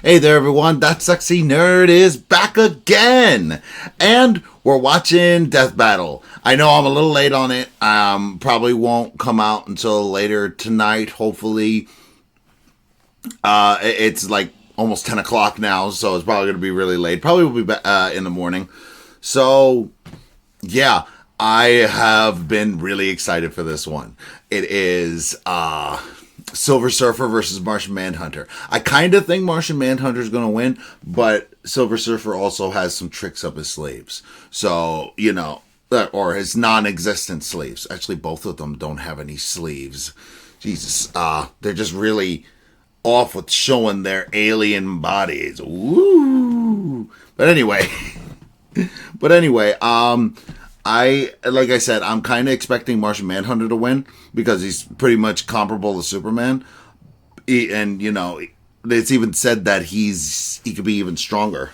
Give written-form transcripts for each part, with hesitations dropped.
Hey there everyone, that sexy nerd is back again! And we're watching Death Battle. I know I'm a little late on it. Probably won't come out until later tonight, hopefully. It's like almost 10 o'clock now, so it's probably going to be really late. Probably will be in the morning. So, yeah, I have been really excited for this one. It is Silver Surfer versus Martian Manhunter. I kind of think Martian Manhunter is going to win, but Silver Surfer also has some tricks up his sleeves. So, you know, or his non-existent sleeves. Actually, both of them don't have any sleeves. Jesus, they're just really off with showing their alien bodies. Woo! But anyway, like I said, I'm kind of expecting Martian Manhunter to win because he's pretty much comparable to Superman. And, you know, it's even said that he could be even stronger.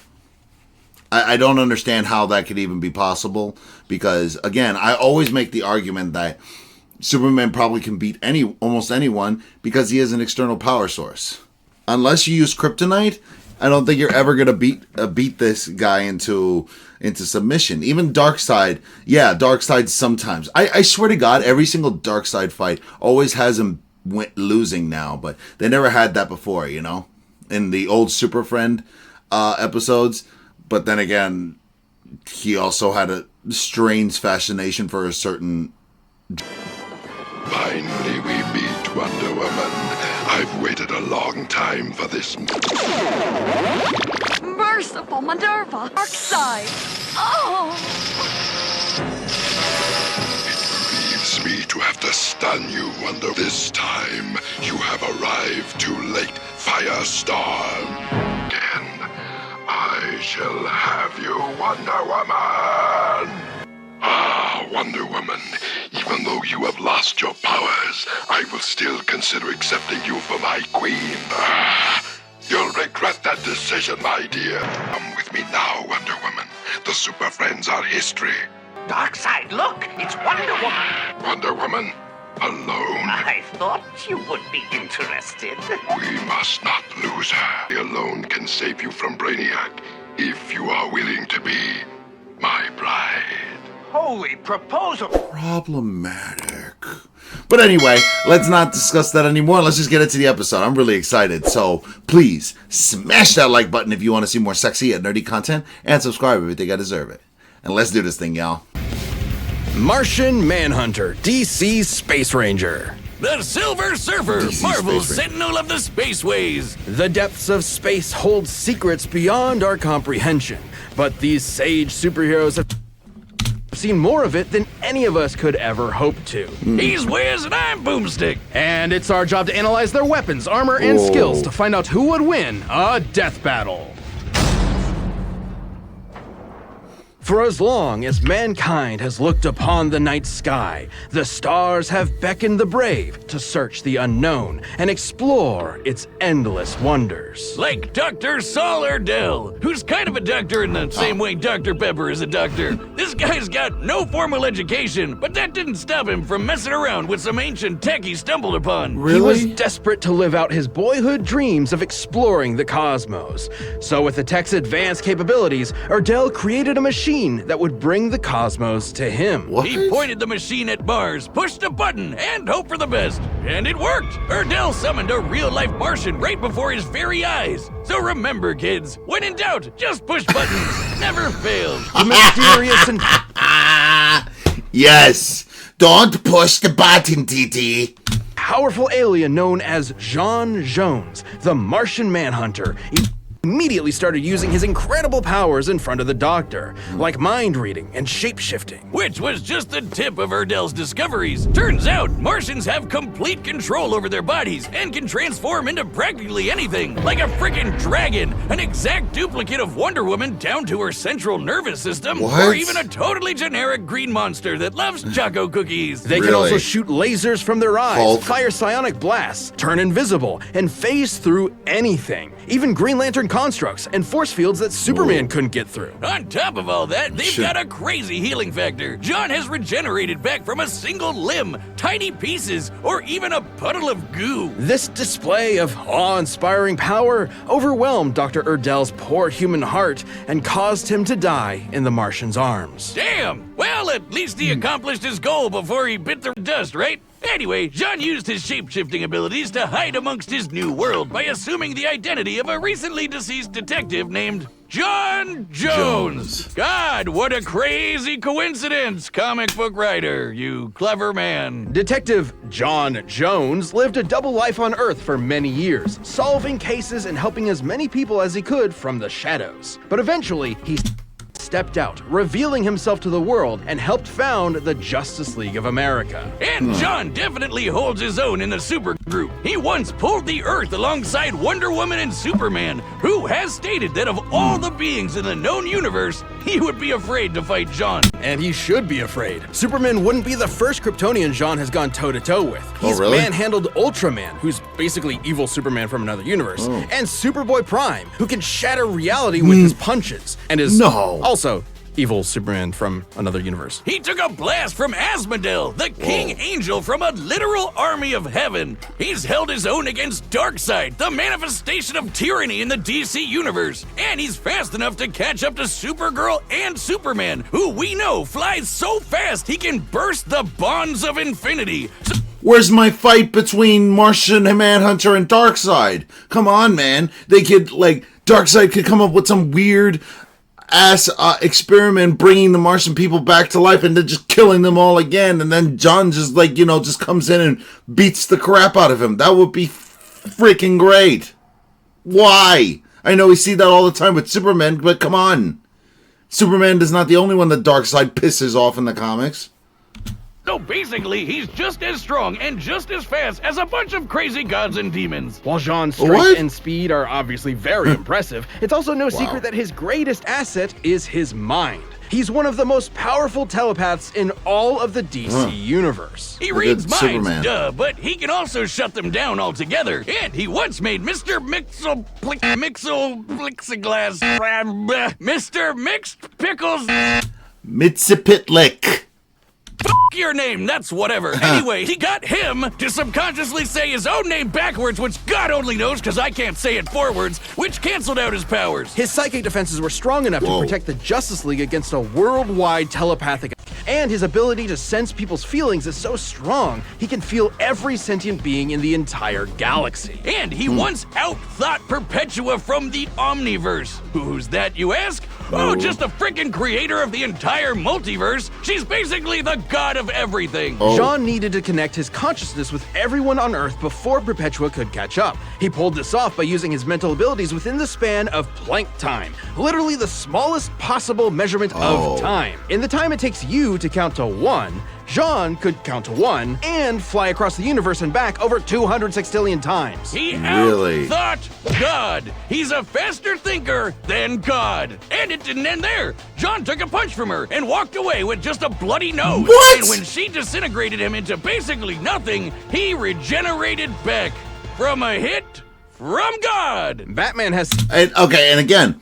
I don't understand how that could even be possible because, again, I always make the argument that Superman probably can beat almost anyone because he has an external power source. Unless you use kryptonite, I don't think you're ever gonna beat this guy into submission. Even Darkseid, yeah, Darkseid sometimes. I swear to God, every single Darkseid fight always has him losing now, but they never had that before, you know, in the old Super Friend episodes. But then again, he also had a strange fascination for a certain. Finally, we meet Wonder Woman. I've waited a long time for this. Merciful Minerva, Darkseid. Oh! It grieves me to have to stun you, Wonder. This time, you have arrived too late, Firestorm. Again, I shall have you, Wonder Woman. Ah, Wonder Woman, even though you have lost your powers, I will still consider accepting you for my queen. You'll regret that decision, my dear. Come with me now, Wonder Woman. The Super Friends are history. Darkseid, look! It's Wonder Woman! Wonder Woman, alone. I thought you would be interested. We must not lose her. Alone can save you from Brainiac, if you are willing to be my bride. Holy proposal! Problematic. But anyway, let's not discuss that anymore. Let's just get into the episode. I'm really excited. So please smash that like button if you want to see more sexy and nerdy content, and subscribe if you think I deserve it. And let's do this thing, y'all. Martian Manhunter, DC's Space Ranger. The Silver Surfer, DC's Marvel's Space Ranger. Sentinel of the Spaceways. The depths of space hold secrets beyond our comprehension, but these sage superheroes have seen more of it than any of us could ever hope to. He's Wiz and I'm Boomstick. And it's our job to analyze their weapons, armor, and skills to find out who would win a death battle. For as long as mankind has looked upon the night sky, the stars have beckoned the brave to search the unknown and explore its endless wonders. Like Dr. Saul Erdell, who's kind of a doctor in the same way Dr. Pepper is a doctor. This guy's got no formal education, but that didn't stop him from messing around with some ancient tech he stumbled upon. He was desperate to live out his boyhood dreams of exploring the cosmos. So with the tech's advanced capabilities, Erdell created a machine that would bring the cosmos to him. What? He pointed the machine at Mars, pushed a button, and hoped for the best. And it worked! Erdell summoned a real-life Martian right before his very eyes. So remember, kids, when in doubt, just push buttons. Never fails. The mysterious and Yes! Don't push the button, TT! powerful alien known as J'onn J'onzz, the Martian Manhunter, immediately started using his incredible powers in front of the Doctor, like mind reading and shape-shifting. Which was just the tip of Erdell's discoveries. Turns out, Martians have complete control over their bodies and can transform into practically anything, like a freaking dragon, an exact duplicate of Wonder Woman down to her central nervous system, What? or even a totally generic green monster that loves choco cookies. They can Really? also shoot lasers from their eyes, Hulk. fire psionic blasts, turn invisible, and phase through anything. Even Green Lantern constructs and force fields that Superman couldn't get through. On top of all that, they've got a crazy healing factor. John has regenerated back from a single limb, tiny pieces, or even a puddle of goo. This display of awe-inspiring power overwhelmed Dr. Erdell's poor human heart and caused him to die in the Martian's arms. Damn! Well, at least he accomplished his goal before he bit the dust, right? Anyway, John used his shape-shifting abilities to hide amongst his new world by assuming the identity of a recently deceased detective named John Jones. God, what a crazy coincidence, comic book writer, you clever man. Detective John Jones lived a double life on Earth for many years, solving cases and helping as many people as he could from the shadows. But eventually, he stepped out, revealing himself to the world, and helped found the Justice League of America. And John definitely holds his own in the supergroup. He once pulled the Earth alongside Wonder Woman and Superman, who has stated that of all the beings in the known universe, he would be afraid to fight John. And he should be afraid. Superman wouldn't be the first Kryptonian John has gone toe-to-toe with. He's really? manhandled Ultraman, who's basically evil Superman from another universe, and Superboy Prime, who can shatter reality with his punches, and is also evil Superman from another universe. He took a blast from Asmodel, the king angel from a literal army of heaven. He's held his own against Darkseid, the manifestation of tyranny in the DC universe. And he's fast enough to catch up to Supergirl and Superman, who we know flies so fast he can burst the bonds of infinity. Where's my fight between Martian and Manhunter and Darkseid? Come on, man. They could, like, Darkseid could come up with some weird ass experiment bringing the Martian people back to life and then just killing them all again, and then John just, like, you know, just comes in and beats the crap out of him. That would be freaking great. Why? I know we see that all the time with Superman, but come on. Superman is not the only one that Darkseid pisses off in the comics. So basically, he's just as strong and just as fast as a bunch of crazy gods and demons. While John's strength and speed are obviously very impressive, it's also no secret that his greatest asset is his mind. He's one of the most powerful telepaths in all of the DC universe. He reads minds, but he can also shut them down altogether. And he once made Mr. Plexiglass, Mr. Mixed Pickles, Mitsipitlik. your name, that's whatever. Anyway, he got him to subconsciously say his own name backwards, which God only knows because I can't say it forwards, which canceled out his powers. His psychic defenses were strong enough to protect the Justice League against a worldwide telepathic. And his ability to sense people's feelings is so strong, he can feel every sentient being in the entire galaxy. And he once outthought Perpetua from the Omniverse. Who's that, you ask? Oh, just the freaking creator of the entire multiverse. She's basically the god of everything. John needed to connect his consciousness with everyone on Earth before Perpetua could catch up. He pulled this off by using his mental abilities within the span of Planck time, literally the smallest possible measurement of time. In the time it takes you to count to 1, John could count to 1 and fly across the universe and back over 200 sextillion times. He outthought God. He's a faster thinker than God. And it didn't end there. John took a punch from her and walked away with just a bloody nose. What? And when she disintegrated him into basically nothing, he regenerated back from a hit from God. Batman has... And again,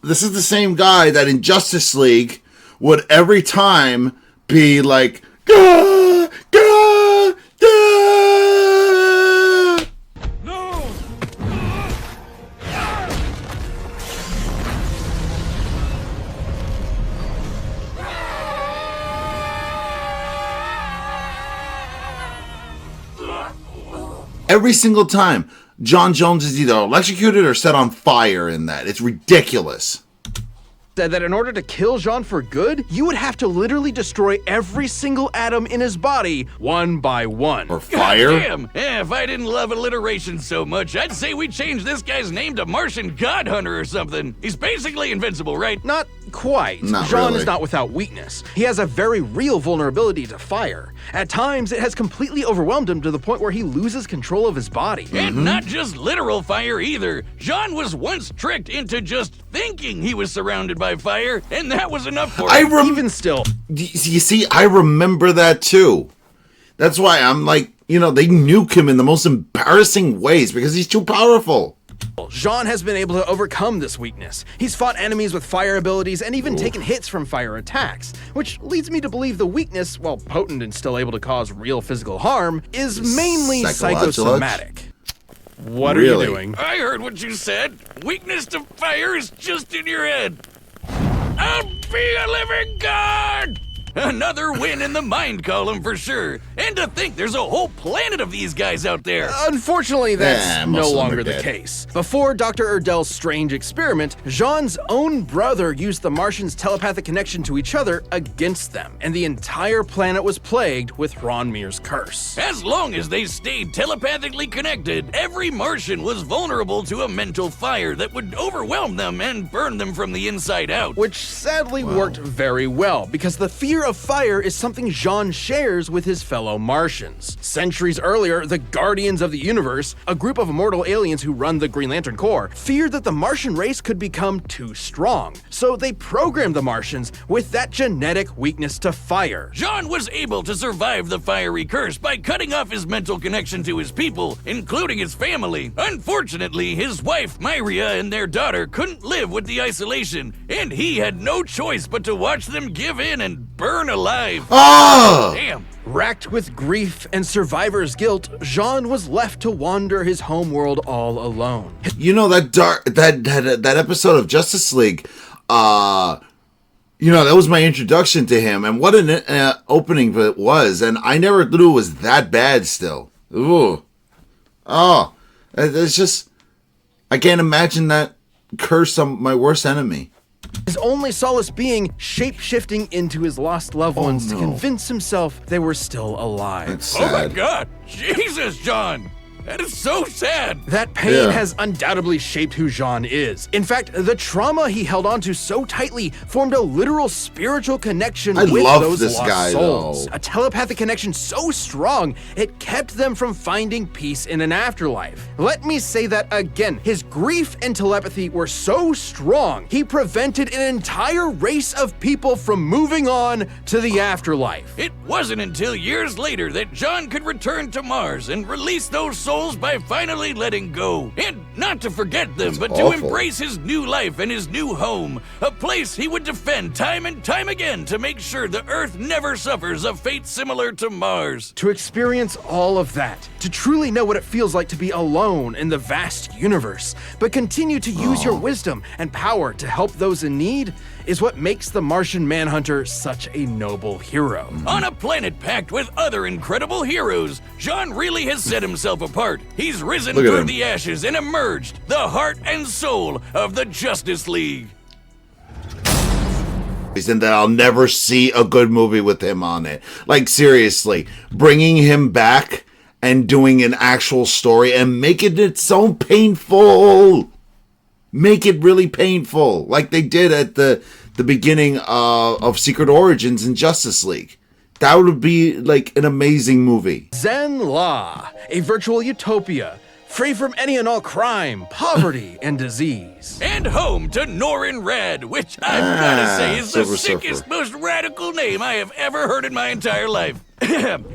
this is the same guy that in Justice League would every time be like, Gah! Gah! Gah! No! Every single time, John Jones is either electrocuted or set on fire in that. It's ridiculous. Said that in order to kill Jean for good, you would have to literally destroy every single atom in his body, one by one. Or fire? Damn! If I didn't love alliteration so much, I'd say we change this guy's name to Martian God Hunter or something. He's basically invincible, right? Not quite. Not Jean really. is not without weakness. He has a very real vulnerability to fire. At times, it has completely overwhelmed him to the point where he loses control of his body. And not just literal fire either. John was once tricked into just thinking he was surrounded by fire, and that was enough for him. Even still. You see, I remember that too. That's why I'm like, they nuke him in the most embarrassing ways because he's too powerful. Jean has been able to overcome this weakness. He's fought enemies with fire abilities and even taken hits from fire attacks, which leads me to believe the weakness, while potent and still able to cause real physical harm, is mainly psychosomatic. What are you doing? I heard what you said. Weakness to fire is just in your head. I'll be a living god! Another win in the mind column for sure. And to think there's a whole planet of these guys out there. Unfortunately, that's most no of them longer are the dead. case. Before Dr. Erdel's strange experiment, Jean's own brother used the Martians' telepathic connection to each other against them, and the entire planet was plagued with Hronmir's curse. As long as they stayed telepathically connected, every Martian was vulnerable to a mental fire that would overwhelm them and burn them from the inside out. Which sadly worked very well, because the fear of fire is something Jean shares with his fellow Martians. Centuries earlier, the Guardians of the Universe, a group of immortal aliens who run the Green Lantern Corps, feared that the Martian race could become too strong. So they programmed the Martians with that genetic weakness to fire. Jean was able to survive the fiery curse by cutting off his mental connection to his people, including his family. Unfortunately, his wife, Myria, and their daughter couldn't live with the isolation, and he had no choice but to watch them give in and burn alive. Oh! Damn. Racked with grief and survivor's guilt, Jean was left to wander his homeworld all alone. You know that episode of Justice League, that was my introduction to him, and what an opening it was, and I never knew it was that bad still. Ooh. Oh. It's just, I can't imagine that curse on my worst enemy. His only solace being shape-shifting into his lost loved ones to convince himself they were still alive. That's Oh my sad. god! Jesus, John! That is so sad! That pain Yeah. has undoubtedly shaped who Jean is. In fact, the trauma he held onto so tightly formed a literal spiritual connection I with love those this lost guy, souls. though. A telepathic connection so strong, it kept them from finding peace in an afterlife. Let me say that again. His grief and telepathy were so strong, he prevented an entire race of people from moving on to the afterlife. It wasn't until years later that John could return to Mars and release those souls by finally letting go. And not to forget them, but to awful. embrace his new life and his new home. A place he would defend time and time again to make sure the Earth never suffers a fate similar to Mars. To experience all of that, to truly know what it feels like to be alone in the vast universe, but continue to use your wisdom and power to help those in need, is what makes the Martian Manhunter such a noble hero. On a planet packed with other incredible heroes, Jean really has set himself apart. He's risen Look at through him. the ashes and emerged, the heart and soul of the Justice League. And that I'll never see a good movie with him on it. Like, seriously, bringing him back and doing an actual story and making it so painful. Make it really painful, like they did at the beginning of Secret Origins in Justice League. That would be like an amazing movie. Zen La, a virtual utopia, free from any and all crime, poverty, and disease. And home to Norin Rad, which I've gotta say is the Silver sickest, Surfer. most radical name I have ever heard in my entire life.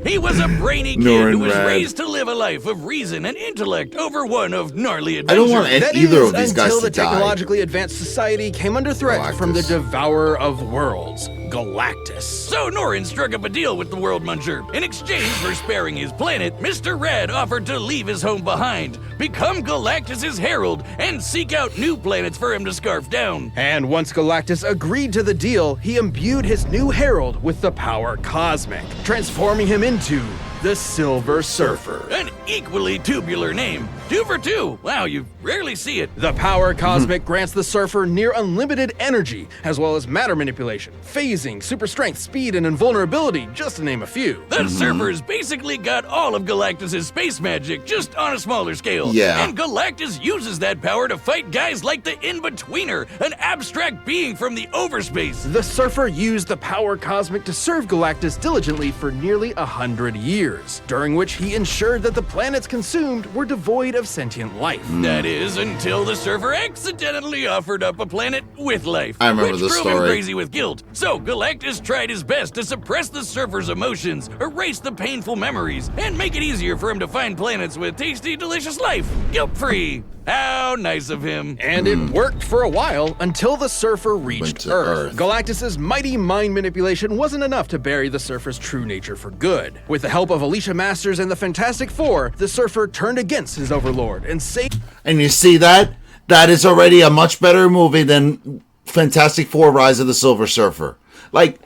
He was a brainy kid Norin who was Rad. raised to live a life of reason and intellect over one of gnarly I adventure. don't want That either is of these guys until to the die. technologically advanced society came under threat from the Galactus. devourer of worlds, Galactus. So Norin struck up a deal with the World Muncher. In exchange for sparing his planet, Mr. Rad offered to leave his home behind, become Galactus's herald, and seek out new planets for him to scarf down. And once Galactus agreed to the deal, he imbued his new herald with the power cosmic, transforming him into the Silver Surfer. An equally tubular name. 2 for 2. Wow, you rarely see it. The power cosmic grants the Surfer near unlimited energy, as well as matter manipulation, phasing, super strength, speed, and invulnerability, just to name a few. The Surfer's basically got all of Galactus' space magic, just on a smaller scale. Yeah. And Galactus uses that power to fight guys like the In-Betweener, an abstract being from the overspace. The Surfer used the power cosmic to serve Galactus diligently for nearly 100 years. years, during which he ensured that the planets consumed were devoid of sentient life. That is, until the surfer accidentally offered up a planet with life. I remember which this drove him story. crazy with guilt. So Galactus tried his best to suppress the surfer's emotions, erase the painful memories, and make it easier for him to find planets with tasty, delicious life. Guilt-free. How nice of him. And it worked for a while until the surfer Went reached to Earth. Earth. Galactus's mighty mind manipulation wasn't enough to bury the surfer's true nature for good. With the help of Alicia Masters and the Fantastic Four, the surfer turned against his overlord and saved. And you see that? That is already a much better movie than Fantastic Four: Rise of the Silver Surfer. Like,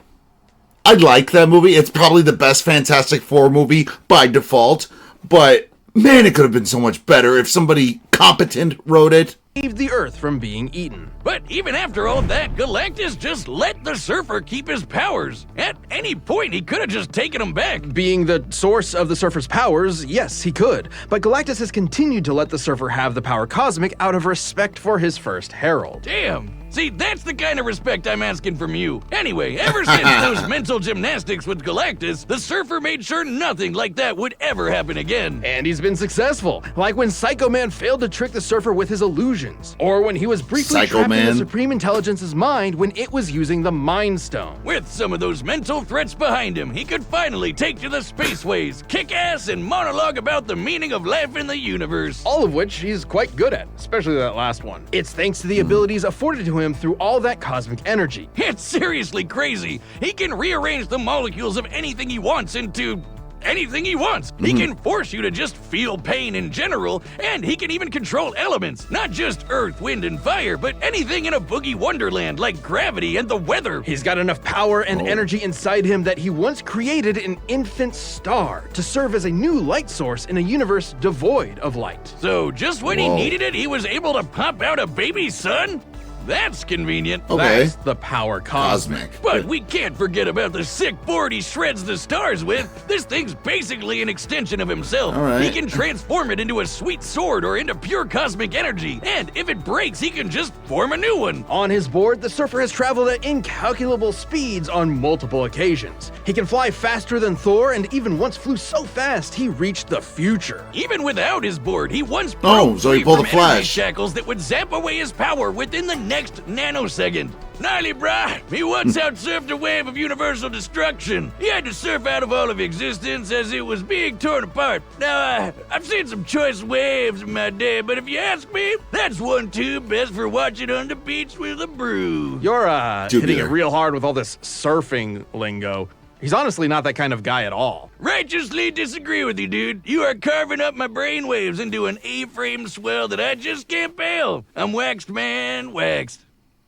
I like that movie. It's probably the best Fantastic Four movie by default, but man, it could have been so much better if somebody competent wrote it. the Earth from being eaten. But even after all that, Galactus just let the surfer keep his powers. At any point, he could have just taken them back. Being the source of the surfer's powers, yes, he could. But Galactus has continued to let the surfer have the power cosmic out of respect for his first herald. Damn. See, that's the kind of respect I'm asking from you. Anyway, ever since those mental gymnastics with Galactus, the surfer made sure nothing like that would ever happen again. And he's been successful, like when Psycho Man failed to trick the surfer with his illusions, or when he was briefly Psycho trapped in the Man. Supreme Intelligence's mind when it was using the Mind Stone. With some of those mental threats behind him, he could finally take to the spaceways, kick ass, and monologue about the meaning of life in the universe. All of which he's quite good at, especially that last one. It's thanks to the abilities afforded to him through all that cosmic energy. It's seriously crazy. He can rearrange the molecules of anything he wants into anything he wants. He can force you to just feel pain in general, and he can even control elements, not just earth, wind, and fire, but anything in a boogie wonderland like gravity and the weather. He's got enough power and energy inside him that he once created an infant star to serve as a new light source in a universe devoid of light. So just when he Whoa. needed it, he was able to pop out a baby son? That's convenient. Okay. That's the power cosmic. Cosmic. But we can't forget about the sick board he shreds the stars with. This thing's basically an extension of himself. All right. He can transform it into a sweet sword or into pure cosmic energy. And if it breaks, he can just form a new one. On his board, the surfer has traveled at incalculable speeds on multiple occasions. He can fly faster than Thor, and even once flew so fast he reached the future. Even without his board, he once Oh, broke so he free pulled from a Flash. energy shackles that would zap away his power within the next nanosecond. Gnarly, brah. He once outsurfed a wave of universal destruction. He had to surf out of all of existence as it was being torn apart. Now, I've seen some choice waves in my day, but if you ask me, that's one too best for watching on the beach with a brew. You're hitting Tubular. it real hard with all this surfing lingo. He's honestly not that kind of guy at all. Righteously disagree with you, dude. You are carving up my brainwaves into an A-frame swell that I just can't bail. I'm waxed, man, waxed.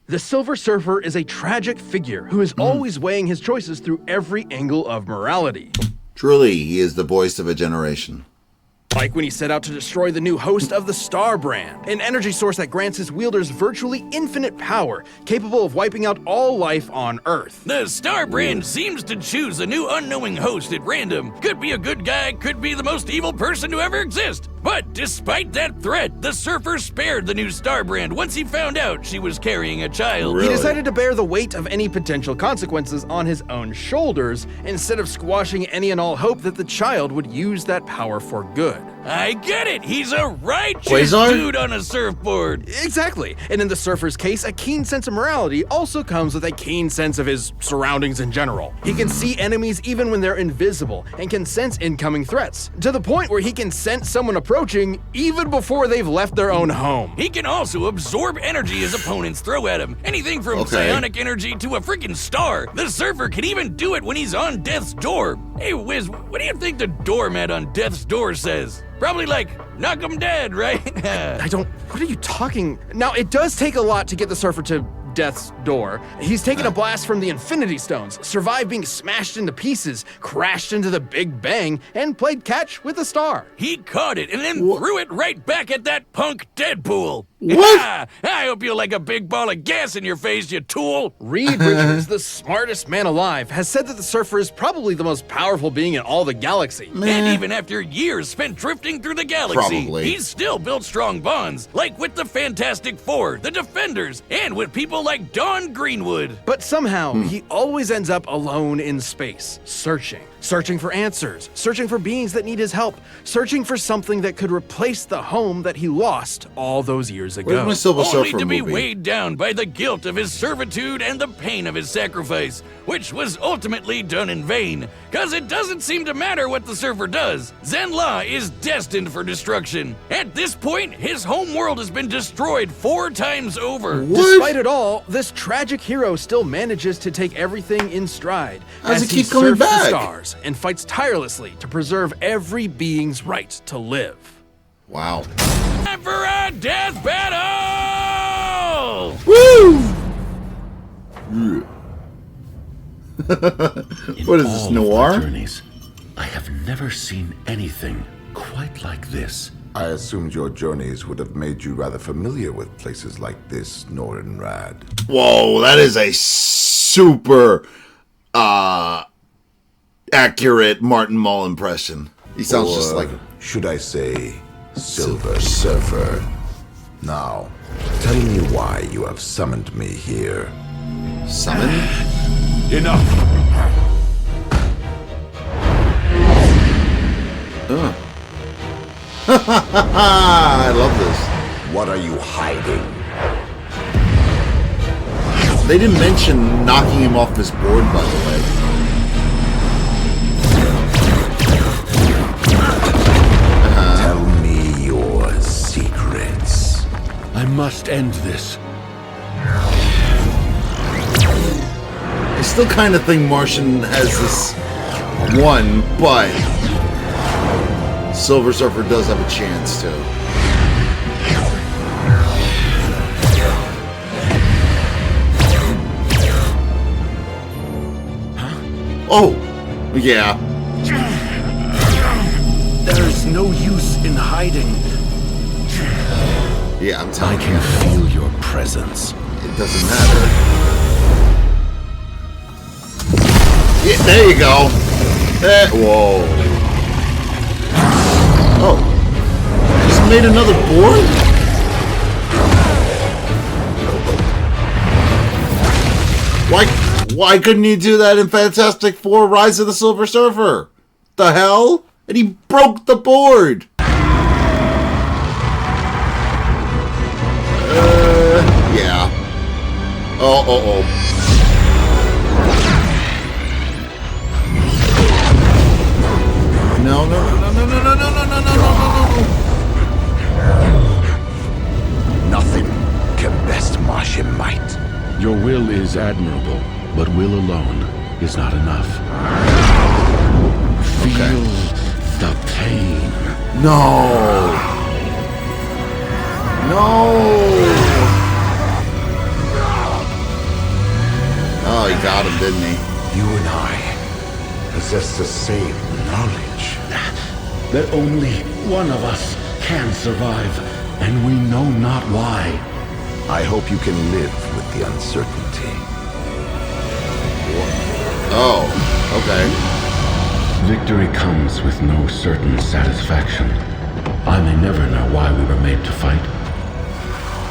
The Silver Surfer is a tragic figure who is always weighing his choices through every angle of morality. Truly, he is the voice of a generation. Like when he set out to destroy the new host of the Star Brand, an energy source that grants his wielders virtually infinite power, capable of wiping out all life on Earth. The Star Brand seems to choose a new unknowing host at random. Could be a good guy, could be the most evil person to ever exist. But despite that threat, the surfer spared the new Star Brand once he found out she was carrying a child. Really? He decided to bear the weight of any potential consequences on his own shoulders, instead of squashing any and all hope that the child would use that power for good. I get it. He's a righteous Quasar? dude on a surfboard. Exactly. And in the surfer's case, a keen sense of morality also comes with a keen sense of his surroundings in general. He can see enemies even when they're invisible and can sense incoming threats, to the point where he can sense someone approaching even before they've left their own home. He can also absorb energy his opponents throw at him. Anything from Okay. psionic energy to a freaking star. The surfer can even do it when he's on death's door. Hey, Wiz, what do you think the doormat on death's door says? Probably like, knock 'em dead, right? What are you talking? Now, it does take a lot to get the surfer to Death's door. He's taken a blast from the Infinity Stones, survived being smashed into pieces, crashed into the Big Bang, and played catch with a star. He caught it and then threw it right back at that punk Deadpool. What? I hope you like a big ball of gas in your face, you tool. Reed Richards, the smartest man alive, has said that the surfer is probably the most powerful being in all the galaxy. And even after years spent drifting through the galaxy, Probably. he's still built strong bonds, like with the Fantastic Four, the Defenders, and with people people like Dawn Greenwood. But somehow, he always ends up alone in space, searching for answers, searching for beings that need his help, searching for something that could replace the home that he lost all those years ago. Where's my Silver Only Surfer to be movie? weighed down by the guilt of his servitude and the pain of his sacrifice, which was ultimately done in vain. Cause it doesn't seem to matter what the surfer does. Zenla is destined for destruction. At this point, his home world has been destroyed 4 times over. Despite it all, this tragic hero still manages to take everything in stride How's as he he keep coming surfs the back? stars and fights tirelessly to preserve every being's right to live. Wow. Time for a death battle! Woo! In What is this, all of noir? my journeys, I have never seen anything quite like this. I assumed your journeys would have made you rather familiar with places like this, Nordenrad. Whoa, that is a super accurate Martin Mull impression. He sounds just like should I say, Silver Surfer. Now, tell me why you have summoned me here. summon. Enough! I love this. What are you hiding? They didn't mention knocking him off his board, by the way. Tell me your secrets. I must end this. I still kind of think Martian has this one, but Silver Surfer does have a chance too. Oh, yeah. There's no use in hiding. Yeah, I'm I telling you. can feel your presence. It doesn't matter. Yeah, there you go. Whoa. Oh. Just made another board? Why couldn't you do that in Fantastic Four Rise of the Silver Surfer? The hell? And he broke the board. Yeah. Oh. No. Nothing can best Martian might. Your will is admirable, but will alone is not enough. Feel the pain. No. Oh, he got him, didn't he? You and I possess the same knowledge. That only one of us can survive, and we know not why. I hope you can live with the uncertainty. Oh, okay. Victory comes with no certain satisfaction. I may never know why we were made to fight.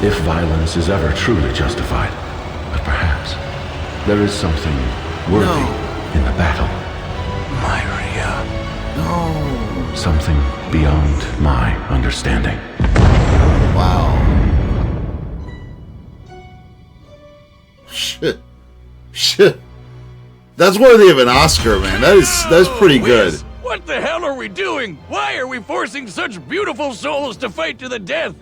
If violence is ever truly justified, but perhaps there is something worthy in the battle. Myria. No. Something beyond my understanding. Wow. Shit. That's worthy of an Oscar, man. That's pretty good. Whiz, what the hell are we doing? Why are we forcing such beautiful souls to fight to the death?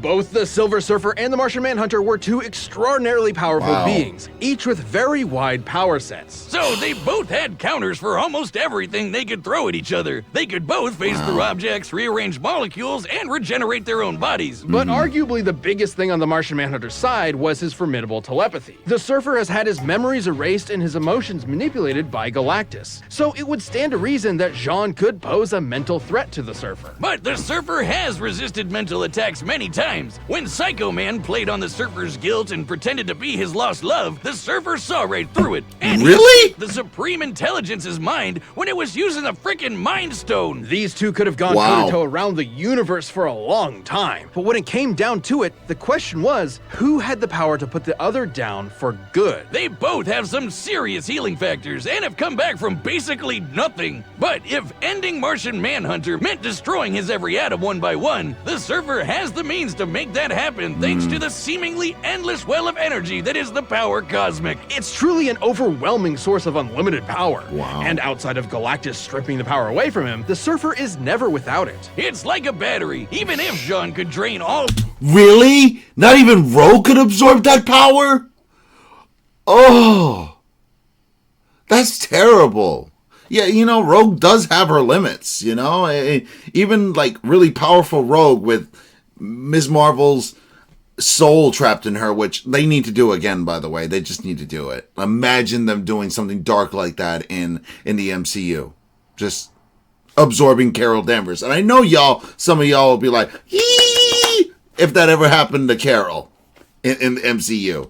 Both the Silver Surfer and the Martian Manhunter were two extraordinarily powerful Wow. beings, each with very wide power sets. So they both had counters for almost everything they could throw at each other. They could both phase through objects, rearrange molecules, and regenerate their own bodies. But arguably the biggest thing on the Martian Manhunter's side was his formidable telepathy. The Surfer has had his memories erased and his emotions manipulated by Galactus. So it would stand to reason that Jean could pose a mental threat to the Surfer. But the Surfer has resisted mental attacks many times. When Psycho Man played on the Surfer's guilt and pretended to be his lost love, the Surfer saw right through it. And Really? the Supreme Intelligence's mind when it was using the frickin' Mind Stone. These two could have gone Wow. toe-to-toe around the universe for a long time. But when it came down to it, the question was, who had the power to put the other down for good? They both have some serious healing factors and have come back from basically nothing. But if ending Martian Manhunter meant destroying his every atom one by one, the Surfer has the means to make that happen thanks to the seemingly endless well of energy that is the power cosmic. It's truly an overwhelming source of unlimited power. Wow. And outside of Galactus stripping the power away from him, the Surfer is never without it. It's like a battery. Even if Jean could drain all Really? Not even Rogue could absorb that power? Oh, that's terrible. Yeah, you know, Rogue does have her limits, you know? Even, like, really powerful Rogue with Ms. Marvel's soul trapped in her, which they need to do again, by the way. They just need to do it. Imagine them doing something dark like that in the MCU. Just absorbing Carol Danvers. And I know some of y'all will be like, "Yee!" if that ever happened to Carol in the MCU.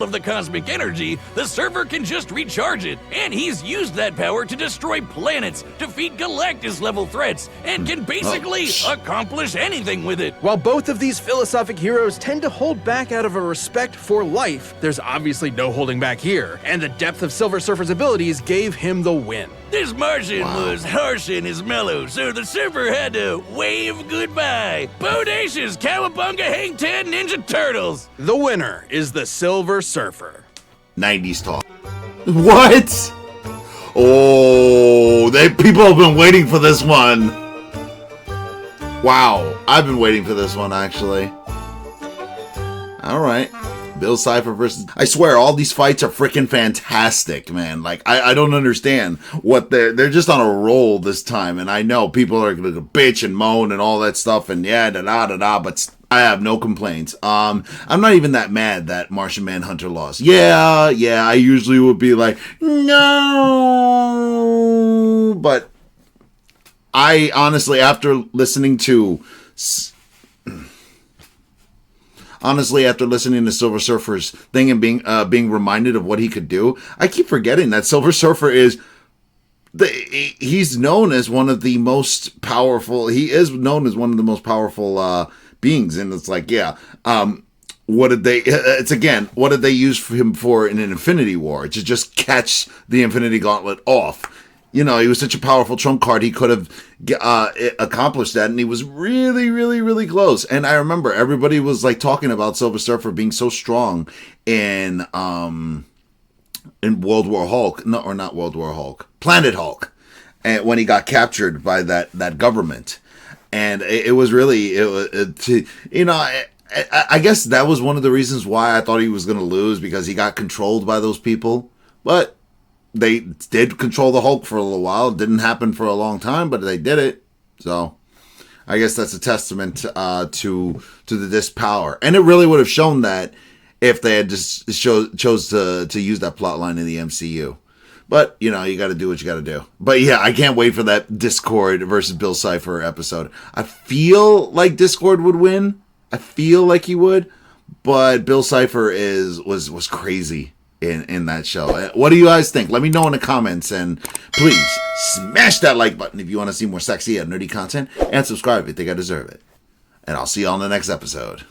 of the cosmic energy, the Surfer can just recharge it. And he's used that power to destroy planets, defeat Galactus-level threats, and can basically accomplish anything with it. While both of these philosophic heroes tend to hold back out of a respect for life, there's obviously no holding back here, and the depth of Silver Surfer's abilities gave him the win. This Martian was harsh in his mellow, so the Surfer had to wave goodbye. Bodacious Cowabunga Hang 10 Ninja Turtles! The winner is the Silver Surfer. 90s talk. What? Oh, people have been waiting for this one. Wow, I've been waiting for this one, actually. All right. Bill Cipher versus... I swear, all these fights are freaking fantastic, man. Like, I don't understand what they're just on a roll this time. And I know people are going to bitch and moan and all that stuff. And yeah, da-da-da-da, but I have no complaints. I'm not even that mad that Martian Manhunter lost. Yeah, I usually would be like, no. But I honestly, after listening to Silver Surfer's thing and being reminded of what he could do, I keep forgetting that Silver Surfer he's known as one of the most powerful. He is known as one of the most powerful beings, and it's like, what did they use him for in an Infinity War? To just catch the Infinity Gauntlet off. You know, he was such a powerful trump card, he could have accomplished that, and he was really, really, really close. And I remember everybody was like talking about Silver Surfer being so strong in World War Hulk, not World War Hulk, Planet Hulk, and when he got captured by that government, and it was really, I guess that was one of the reasons why I thought he was going to lose, because he got controlled by those people, but they did control the Hulk for a little while. It didn't happen for a long time, but they did it. So I guess that's a testament to this power. And it really would have shown that if they had just chose to use that plot line in the MCU. But, you know, you got to do what you got to do. But yeah, I can't wait for that Discord versus Bill Cipher episode. I feel like Discord would win. I feel like he would. But Bill Cipher was crazy in that show. What do you guys think? Let me know in the comments, and please smash that like button if you want to see more sexy and nerdy content, and subscribe if you think I deserve it. And I'll see you on the next episode.